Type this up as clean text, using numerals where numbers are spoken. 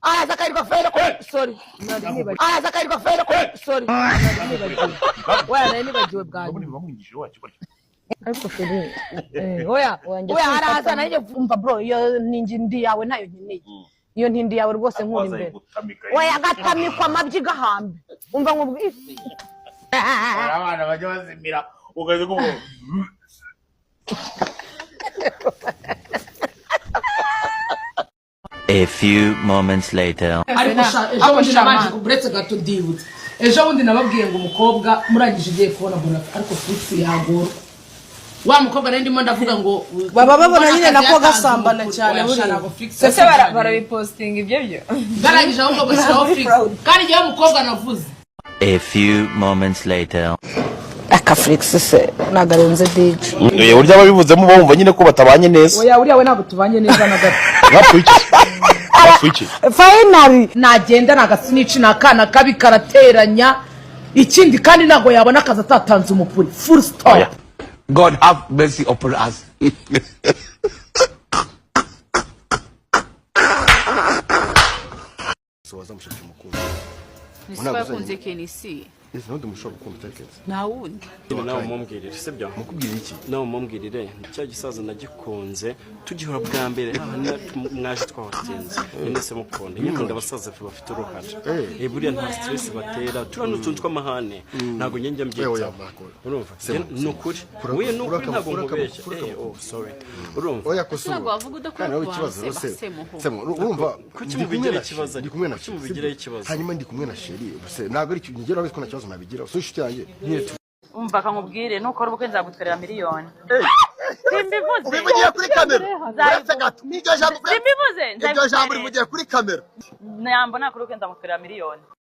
Ah, zakairwa faida kwa sorry. Ah, zakairwa faida kwa sorry. Wewe nibagiwe bwanyu. Bamwigishije wacu baryo. Ariko feri. Oya haraza naje umva bro iyo ninji ndi yawe nayo nkeneye. Iyo ntindi yawe rwose nkuri imbere. Oya gatamikwa amabyi gahambe. Umva nkubwise. Abana bajya bazimira ugaze ko A few moments later. Ariko nshamaje kuburetse gato ndibutse. Ejo bundi nababwiye ngo umukobwa murangije igiye kubona bona ariko Fix yagora. Wa mukobwa ndimo ndavuga ngo baba babona nyine nako gasambana cyane buri. Sese barabiposting ibyo byo. Barangije ahubwo bashyiraho Fix. Kandi igihe umukobwa navuze. A few moments later. Aka Fix se nagarenze DJ. Urya babivuze mu bumva nyine ko batabanye neza. Oya uriya we ntabwo tubanye neza na gato. Bapfuiki. Finally Nagenda nagasinici nakana kabi karateranya ikindi kandi nago yabona akaza atatanze umupuri full stop. God have mercy upon us. Soza mushiki mukuru. Nisiba kunze kenisi. Ese node mushobora kumtekeza. Na wundi. Nawe mumbwirire sibyo Mukubwira iki? nawe mumbwirire cya gisaza nagikunze tugihora bwa mbere mwaje twahotenze nese mukunda nyakunda abasaza bafite uruhara buriya nta stress batera turanutuntu tw'amahane ntago njye mbyita urumva nukuri we nukuri ntago nkubeshya sorry urumva Oya kosuba. Ntago wavuga udakora ikibazo se semo urumva kuki mubigira ikibazo ndi kumwe na kuki mubigira ikibazo hanyuma ndi kumwe na Sheri bose ntago ari cyo ngera ko na kibazo nabigira so inshuti yanjye umva kankubwire nukora ubukwe nzagutwerera miliyoni simbivuze ubivugiye kuri kamera simbivuze iryo jambo rivugiye kuri kamera nyambo nakora ubukwe nzamutwerera miliyoni